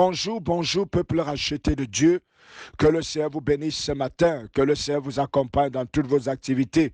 Bonjour, bonjour, peuple racheté de Dieu. Que le Seigneur vous bénisse ce matin, que le Seigneur vous accompagne dans toutes vos activités,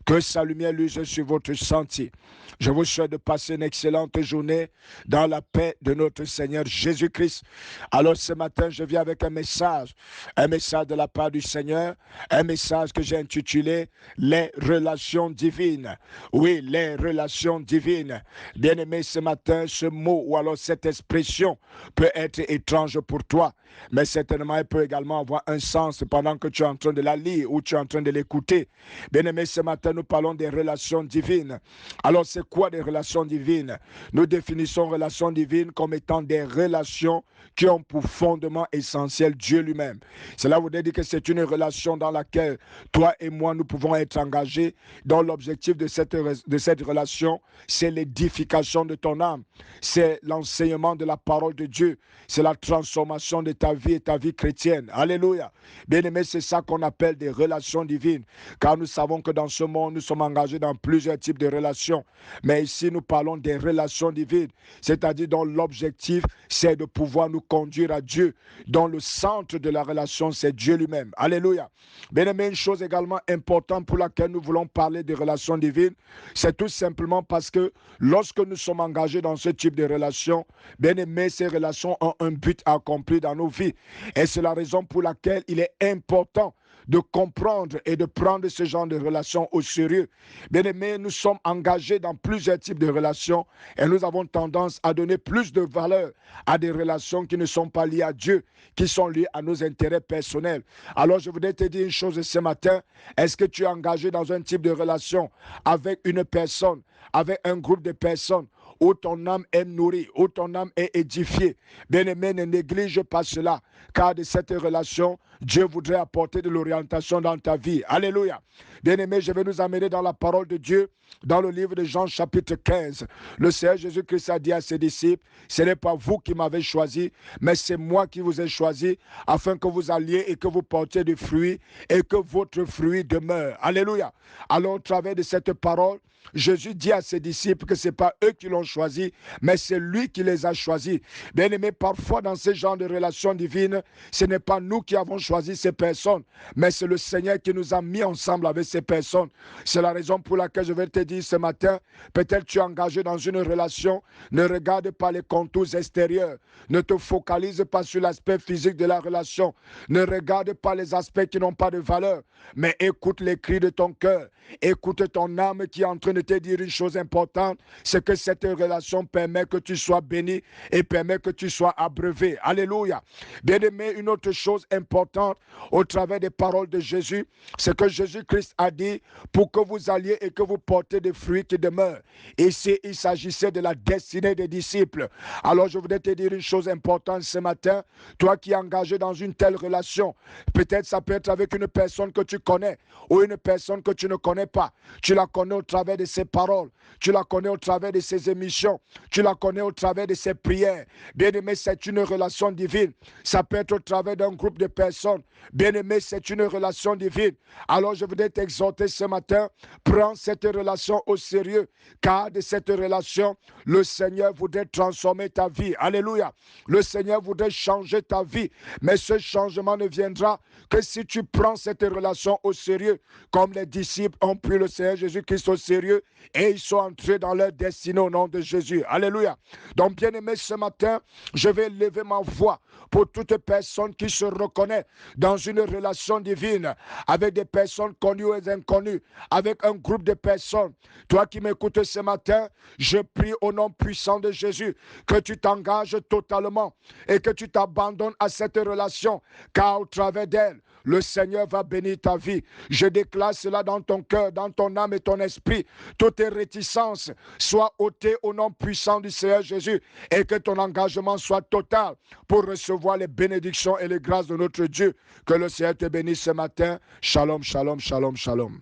que sa lumière luise sur votre sentier. Je vous souhaite de passer une excellente journée dans la paix de notre Seigneur Jésus-Christ. Alors ce matin, je viens avec un message de la part du Seigneur, un message que j'ai intitulé « Les relations divines ». Oui, les relations divines. Bien-aimé, ce matin, ce mot ou alors cette expression peut être étrange pour toi, mais certainement elle peut également avoir un sens pendant que tu es en train de la lire ou tu es en train de l'écouter. Bien-aimé, ce matin, nous parlons des relations divines. Alors, c'est quoi des relations divines? Nous définissons relations divines comme étant des relations qui ont pour fondement essentiel Dieu lui-même. Cela voudrait dire que c'est une relation dans laquelle toi et moi, nous pouvons être engagés, dont l'objectif de cette relation, c'est l'édification de ton âme, c'est l'enseignement de la parole de Dieu, c'est la transformation de ta vie et ta vie chrétienne. Alléluia. Bien-aimé, c'est ça qu'on appelle des relations divines, car nous savons que dans ce monde, nous sommes engagés dans plusieurs types de relations. Mais ici, nous parlons des relations divines, c'est-à-dire dont l'objectif, c'est de pouvoir nous conduire à Dieu, dont le centre de la relation, c'est Dieu lui-même. Alléluia. Bien-aimé, une chose également importante pour laquelle nous voulons parler des relations divines, c'est tout simplement parce que lorsque nous sommes engagés dans ce type de relations, bien-aimé, ces relations ont un but accompli dans nos vies. Et c'est la raison pour laquelle il est important de comprendre et de prendre ce genre de relations au sérieux. Bien-aimés, nous sommes engagés dans plusieurs types de relations et nous avons tendance à donner plus de valeur à des relations qui ne sont pas liées à Dieu, qui sont liées à nos intérêts personnels. Alors je voudrais te dire une chose ce matin, est-ce que tu es engagé dans un type de relation avec une personne, avec un groupe de personnes, où ton âme est nourrie, où ton âme est édifiée? Bien-aimé, ne néglige pas cela, car de cette relation, Dieu voudrait apporter de l'orientation dans ta vie. Alléluia. Bien-aimé, je vais nous amener dans la parole de Dieu, dans le livre de Jean chapitre 15. Le Seigneur Jésus-Christ a dit à ses disciples, ce n'est pas vous qui m'avez choisi, mais c'est moi qui vous ai choisi, afin que vous alliez et que vous portiez du fruit et que votre fruit demeure. Alléluia. Alors, au travers de cette parole, Jésus dit à ses disciples que ce n'est pas eux qui l'ont choisi, mais c'est lui qui les a choisis. Bien-aimés, parfois dans ce genre de relations divines, ce n'est pas nous qui avons choisi ces personnes, mais c'est le Seigneur qui nous a mis ensemble avec ces personnes. C'est la raison pour laquelle je vais te dire ce matin, peut-être tu es engagé dans une relation, ne regarde pas les contours extérieurs, ne te focalise pas sur l'aspect physique de la relation, ne regarde pas les aspects qui n'ont pas de valeur, mais écoute les cris de ton cœur, écoute ton âme qui est en train de te dire une chose importante, c'est que cette relation permet que tu sois béni et permet que tu sois abreuvé. Alléluia. Bien-aimé, une autre chose importante au travers des paroles de Jésus, c'est que Jésus-Christ a dit pour que vous alliez et que vous portez des fruits qui demeurent. Ici, il s'agissait de la destinée des disciples. Alors, je voudrais te dire une chose importante ce matin, toi qui es engagé dans une telle relation, peut-être ça peut être avec une personne que tu connais ou une personne que tu ne connais pas. Tu la connais au travers de ses paroles, tu la connais au travers de ses émissions, tu la connais au travers de ses prières. Bien-aimé, c'est une relation divine. Ça peut être au travers d'un groupe de personnes. Bien-aimé, c'est une relation divine. Alors je voudrais t'exhorter ce matin, prends cette relation au sérieux, car de cette relation, le Seigneur voudrait transformer ta vie. Alléluia. Le Seigneur voudrait changer ta vie, mais ce changement ne viendra que si tu prends cette relation au sérieux, comme les disciples ont pris le Seigneur Jésus-Christ au sérieux et ils sont entrés dans leur destinée au nom de Jésus. Alléluia. Donc, bien-aimé, ce matin, je vais lever ma voix pour toute personne qui se reconnaît dans une relation divine avec des personnes connues et inconnues, avec un groupe de personnes. Toi qui m'écoutes ce matin, je prie au nom puissant de Jésus que tu t'engages totalement et que tu t'abandonnes à cette relation, car au travers d'elle, le Seigneur va bénir ta vie. Je déclare cela dans ton cœur, dans ton âme et ton esprit. Toutes tes réticences soient ôtées au nom puissant du Seigneur Jésus et que ton engagement soit total pour recevoir les bénédictions et les grâces de notre Dieu. Que le Seigneur te bénisse ce matin. Shalom, shalom, shalom, shalom.